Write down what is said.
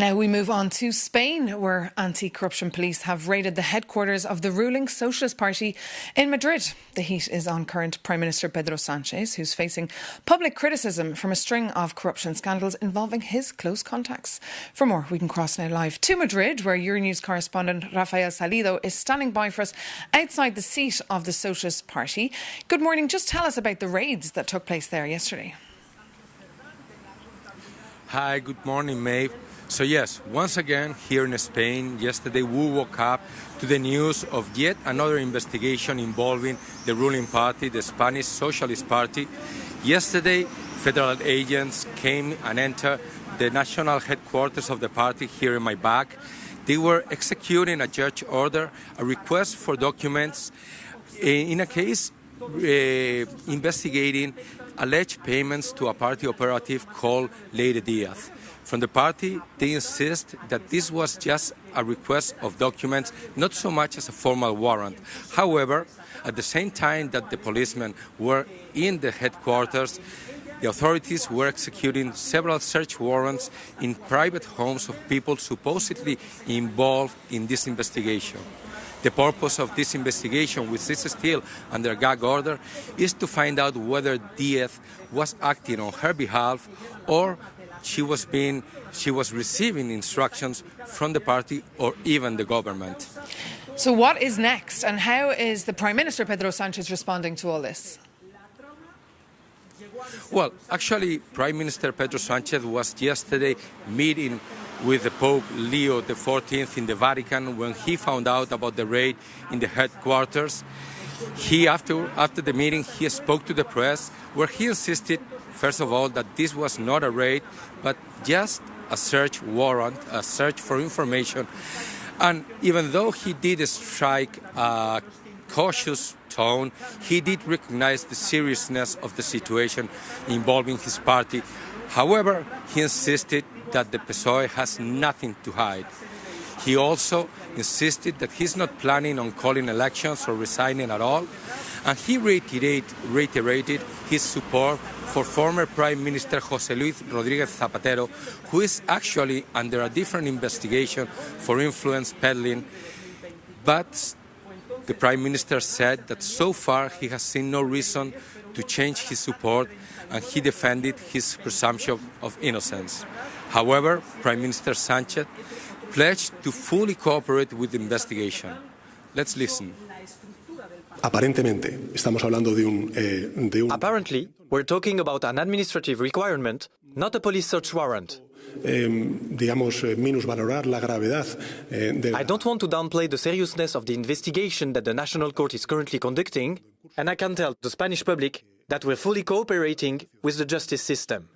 Now we move on to Spain, where anti-corruption police have raided the headquarters of the ruling Socialist Party in Madrid. The heat is on current Prime Minister Pedro Sánchez, who's facing public criticism from a string of corruption scandals involving his close contacts. For more, we can cross now live to Madrid, where Euronews correspondent Rafael Salido is standing by for us outside the seat of the Socialist Party. Good morning. Just tell us about the raids that took place there yesterday. Hi, good morning, Maeve. So yes, once again, here in Spain, yesterday we woke up to the news of yet another investigation involving the ruling party, the Spanish Socialist Party. Yesterday, federal agents came and entered the national headquarters of the party here in my back. They were executing a judge order, a request for documents in a case investigating alleged payments to a party operative called Lady Diaz. From the party, they insist that this was just a request of documents, not so much as a formal warrant. However, at the same time that the policemen were in the headquarters, the authorities were executing several search warrants in private homes of people supposedly involved in this investigation. The purpose of this investigation, which is still under gag order, is to find out whether Diaz was acting on her behalf or she was receiving instructions from the party or even the government. So what is next, and how is the Prime Minister Pedro Sánchez responding to all this? Well, actually, Prime Minister Pedro Sánchez was yesterday meeting with the Pope Leo XIV in the Vatican when he found out about the raid in the headquarters. After the meeting, he spoke to the press, where he insisted, first of all, that this was not a raid, but just a search warrant, a search for information. And even though he did strike a cautious tone, he did recognize the seriousness of the situation involving his party. However, he insisted that the PSOE has nothing to hide. He also insisted that he's not planning on calling elections or resigning at all, and he reiterated his support for former Prime Minister José Luis Rodríguez Zapatero, who is actually under a different investigation for influence peddling. But the Prime Minister said that so far he has seen no reason to change his support, and he defended his presumption of innocence. However, Prime Minister Sánchez pledged to fully cooperate with the investigation. Let's listen. Apparently, we're talking about an administrative requirement, not a police search warrant. I don't want to downplay the seriousness of the investigation that the National Court is currently conducting, and I can tell the Spanish public that we're fully cooperating with the justice system.